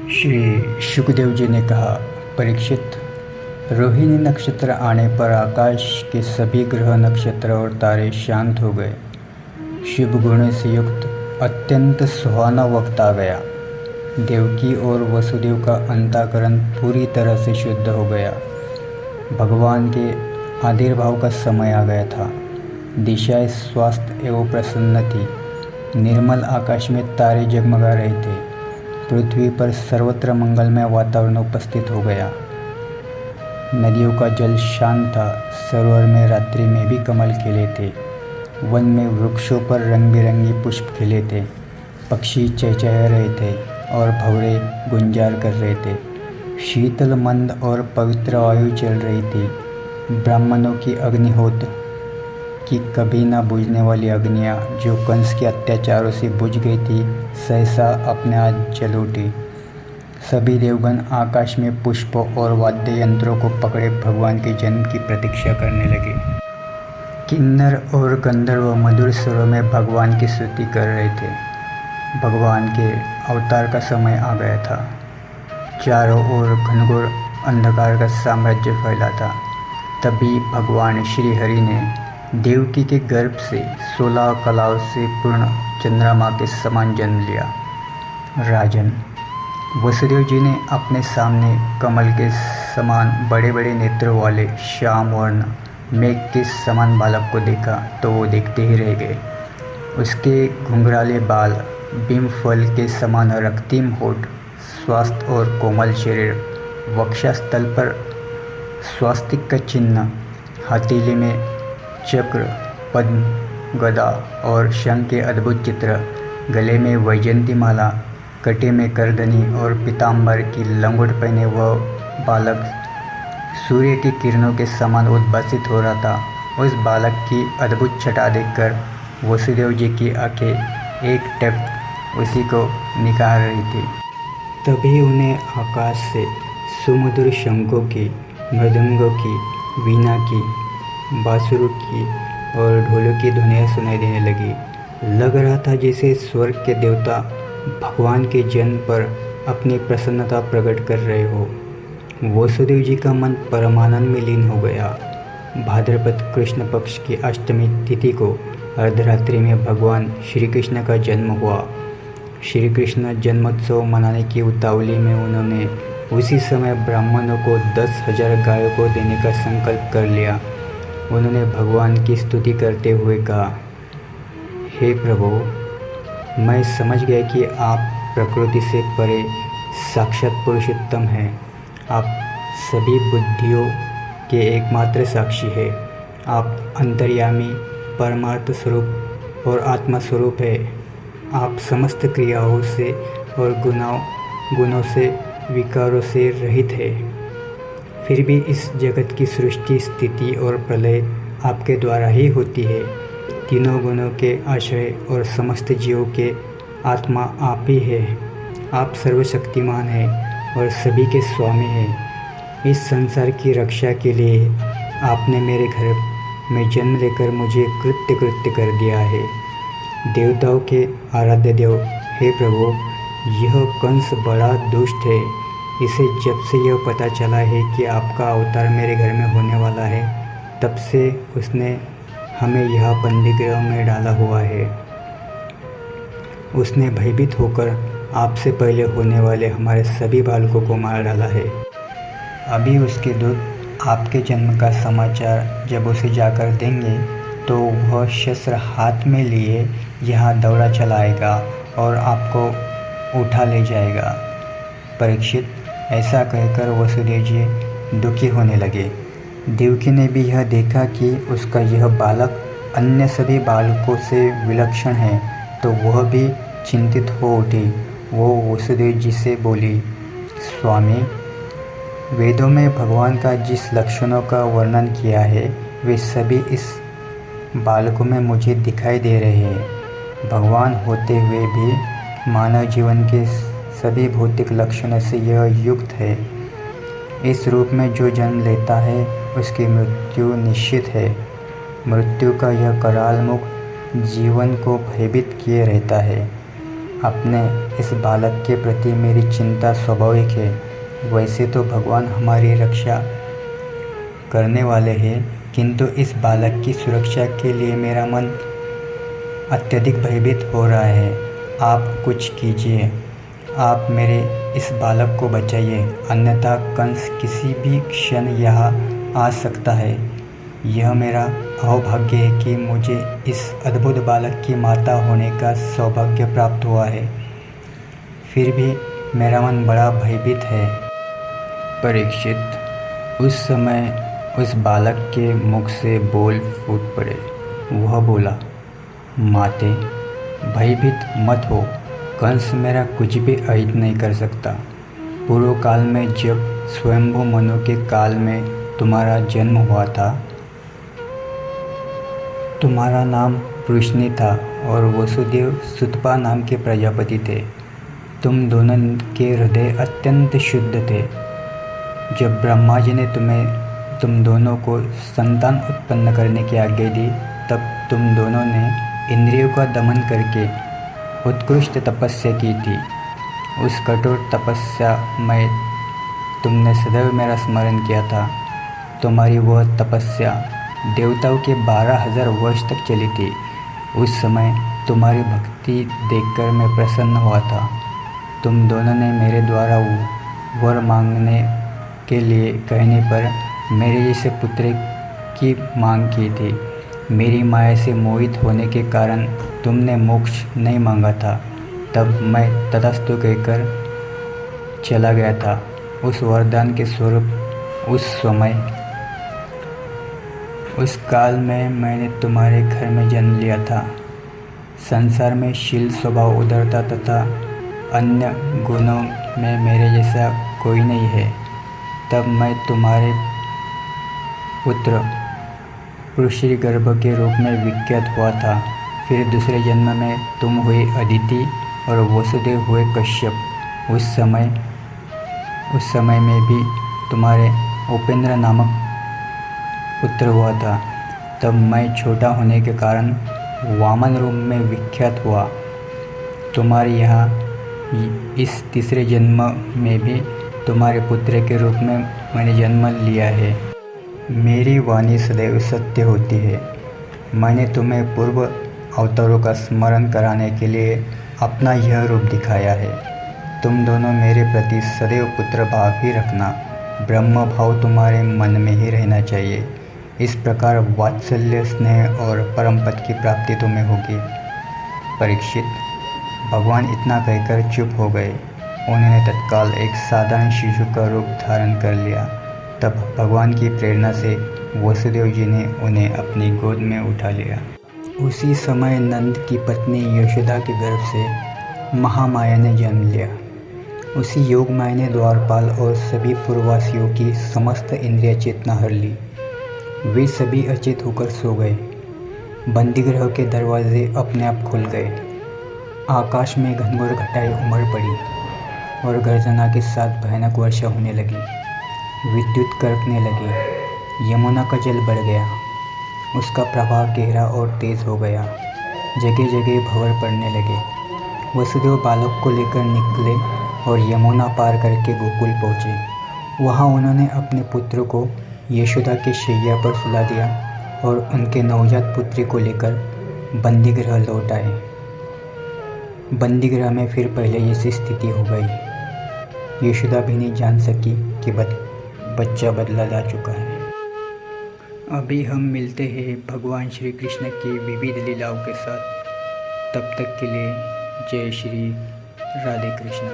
श्री सुखदेव जी ने कहा, परीक्षित, रोहिणी नक्षत्र आने पर आकाश के सभी ग्रह, नक्षत्र और तारे शांत हो गए। शुभ गुणों से युक्त अत्यंत सुहाना वक्त आ गया। देवकी और वसुदेव का अंतःकरण पूरी तरह से शुद्ध हो गया। भगवान के आविर्भाव का समय आ गया था। दिशाएं स्वस्थ एवं प्रसन्न थी। निर्मल आकाश में तारे जगमगा रहे थे। पृथ्वी पर सर्वत्र मंगलमय वातावरण उपस्थित हो गया। नदियों का जल शांत था। सरोवर में रात्रि में भी कमल खिले थे। वन में वृक्षों पर रंग बिरंगी पुष्प खिले थे। पक्षी चहचहा रहे थे और भंवरे गुंजार कर रहे थे। शीतल मंद और पवित्र वायु चल रही थी। ब्राह्मणों की अग्निहोत्र की कभी न बुझने वाली अग्नियाँ, जो कंस के अत्याचारों से बुझ गई थी, सहसा अपने आप जल उठी। सभी देवगण आकाश में पुष्पों और वाद्य यंत्रों को पकड़े भगवान के जन्म की प्रतीक्षा करने लगे। किन्नर और गंधर्व मधुर स्वरों में भगवान की स्तुति कर रहे थे। भगवान के अवतार का समय आ गया था। चारों ओर घनघोर अंधकार का साम्राज्य फैला था। तभी भगवान श्री हरि ने देवकी के गर्भ से 16 कलाओं से पूर्ण चंद्रमा के समान जन्म लिया। राजन, वसुदेव जी ने अपने सामने कमल के समान बड़े बड़े नेत्रों वाले श्याम वर्ण मेघ के समान बालक को देखा तो वो देखते ही रह गए। उसके घुंघराले बाल, बिंब फल के समान रक्तीम होठ, स्वस्थ और कोमल शरीर, वक्षस्थल पर स्वास्तिक का चिन्ह, हथेली में चक्र, पद्म, गदा और शंख के अद्भुत चित्र, गले में वैजयंती माला, कटे में करधनी और पीताम्बर की लंगोट पहने वह बालक सूर्य की किरणों के समान उद्भासित हो रहा था। उस बालक की अद्भुत छटा देखकर वसुदेव जी की आंखें एक टक उसी को निखार रही थी। तभी उन्हें आकाश से सुमधुर शंखों की, मृदंगों की, वीणा की, बांसुरी की और ढोलों की ध्वनियाँ सुनाई देने लगी। लग रहा था जैसे स्वर्ग के देवता भगवान के जन्म पर अपनी प्रसन्नता प्रकट कर रहे हो। वसुदेव जी का मन परमानंद में लीन हो गया। भाद्रपद कृष्ण पक्ष की अष्टमी तिथि को अर्धरात्रि में भगवान श्री कृष्ण का जन्म हुआ। श्री कृष्ण जन्मोत्सव मनाने की उतावली में उन्होंने उसी समय ब्राह्मणों को 10,000 गायों को देने का संकल्प कर लिया। उन्होंने भगवान की स्तुति करते हुए कहा, हे प्रभु, मैं समझ गया कि आप प्रकृति से परे साक्षात पुरुषोत्तम हैं। आप सभी बुद्धियों के एकमात्र साक्षी हैं। आप अंतर्यामी, परमार्थ स्वरूप और आत्मा स्वरूप है। आप समस्त क्रियाओं से और गुणों से, विकारों से रहित है। फिर भी इस जगत की सृष्टि, स्थिति और प्रलय आपके द्वारा ही होती है। तीनों गुणों के आश्रय और समस्त जीवों के आत्मा आप ही है। आप सर्वशक्तिमान हैं और सभी के स्वामी हैं। इस संसार की रक्षा के लिए आपने मेरे घर में जन्म लेकर मुझे कृत्य कर दिया है। देवताओं के आराध्य देव, हे प्रभु, यह कंस बड़ा दुष्ट है। इसे जब से यह पता चला है कि आपका अवतार मेरे घर में होने वाला है, तब से उसने हमें यह बंदीगृह में डाला हुआ है। उसने भयभीत होकर आपसे पहले होने वाले हमारे सभी बालकों को मार डाला है। अभी उसके दूत आपके जन्म का समाचार जब उसे जाकर देंगे तो वह शस्त्र हाथ में लिए यहाँ दौड़ा चलाएगा और आपको उठा ले जाएगा। परीक्षित, ऐसा कहकर वसुदेव जी दुखी होने लगे। देवकी ने भी यह देखा कि उसका यह बालक अन्य सभी बालकों से विलक्षण है, तो वह भी चिंतित हो उठी। वो वसुदेव जी से बोली, स्वामी, वेदों में भगवान का जिस लक्षणों का वर्णन किया है, वे सभी इस बालकों में मुझे दिखाई दे रहे हैं। भगवान होते हुए भी मानव जीवन के सभी भौतिक लक्षणों से यह युक्त है। इस रूप में जो जन्म लेता है उसकी मृत्यु निश्चित है। मृत्यु का यह कराल मुख जीवन को भयभीत किए रहता है। अपने इस बालक के प्रति मेरी चिंता स्वाभाविक है। वैसे तो भगवान हमारी रक्षा करने वाले हैं, किंतु इस बालक की सुरक्षा के लिए मेरा मन अत्यधिक भयभीत हो रहा है। आप कुछ कीजिए, आप मेरे इस बालक को बचाइए, अन्यथा कंस किसी भी क्षण यहाँ आ सकता है। यह मेरा अहोभाग्य है कि मुझे इस अद्भुत बालक की माता होने का सौभाग्य प्राप्त हुआ है। फिर भी मेरा मन बड़ा भयभीत है। परीक्षित, उस समय उस बालक के मुख से बोल फूट पड़े। वह बोला, माते, भयभीत मत हो, कंस मेरा कुछ भी अहित नहीं कर सकता। पूर्व काल में जब स्वयंभू मनु के काल में तुम्हारा जन्म हुआ था, तुम्हारा नाम पृश्नि था और वसुदेव सुतपा नाम के प्रजापति थे। तुम दोनों के हृदय अत्यंत शुद्ध थे। जब ब्रह्मा जी ने तुम दोनों को संतान उत्पन्न करने की आज्ञा दी, तब तुम दोनों ने इंद्रियों का दमन करके उत्कृष्ट तपस्या की थी। उस कठोर तपस्या में तुमने सदैव मेरा स्मरण किया था। तुम्हारी वह तपस्या देवताओं के 12,000 वर्ष तक चली थी। उस समय तुम्हारी भक्ति देखकर मैं प्रसन्न हुआ था। तुम दोनों ने मेरे द्वारा वर मांगने के लिए कहने पर मेरे जैसे पुत्र की मांग की थी। मेरी माया से मोहित होने के कारण तुमने मोक्ष नहीं मांगा था। तब मैं तथास्तु कहकर चला गया था। उस वरदान के स्वरूप उस काल में मैंने तुम्हारे घर में जन्म लिया था। संसार में शील, स्वभाव, उदारता तथा अन्य गुणों में मेरे जैसा कोई नहीं है। तब मैं तुम्हारे पुत्र पृश्नि गर्भ के रूप में विख्यात हुआ था। फिर दूसरे जन्म में तुम हुए अदिति और वसुदेव हुए कश्यप। उस समय में भी तुम्हारे उपेंद्र नामक पुत्र हुआ था। तब मैं छोटा होने के कारण वामन रूप में विख्यात हुआ। तुम्हारे यहाँ इस तीसरे जन्म में भी तुम्हारे पुत्र के रूप में मैंने जन्म लिया है। मेरी वाणी सदैव सत्य होती है। मैंने तुम्हें पूर्व अवतारों का स्मरण कराने के लिए अपना यह रूप दिखाया है। तुम दोनों मेरे प्रति सदैव पुत्र भाव ही रखना। ब्रह्म भाव तुम्हारे मन में ही रहना चाहिए। इस प्रकार वात्सल्य, स्नेह और परम पद की प्राप्ति तुम्हें होगी। परीक्षित, भगवान इतना कहकर चुप हो गए। उन्होंने तत्काल एक साधारण शिशु का रूप धारण कर लिया। तब भगवान की प्रेरणा से वसुदेव जी ने उन्हें अपनी गोद में उठा लिया। उसी समय नंद की पत्नी यशोदा के गर्भ से महामाया ने जन्म लिया। उसी योग माया ने द्वारपाल और सभी पूर्ववासियों की समस्त इंद्रिय चेतना हर ली। वे सभी अचेत होकर सो गए। बंदीगृह के दरवाजे अपने आप खुल गए। आकाश में घनघोर घटाएं उमड़ पड़ी और गर्जना के साथ भयानक वर्षा होने लगी। विद्युत कड़कने लगी। यमुना का जल बढ़ गया। उसका प्रवाह गहरा और तेज हो गया। जगह जगह भंवर पड़ने लगे। वसुदेव बालक को लेकर निकले और यमुना पार करके गोकुल पहुँचे। वहाँ उन्होंने अपने पुत्र को यशोदा के शैया पर सुला दिया और उनके नवजात पुत्री को लेकर बंदीगृह लौट आए। बंदीगृह में फिर पहले जैसी स्थिति हो गई। यशोदा भी नहीं जान सकी कि बच्चा बदला जा चुका है। अभी हम मिलते हैं भगवान श्री कृष्ण की विविध लीलाओं के साथ। तब तक के लिए जय श्री राधे कृष्ण।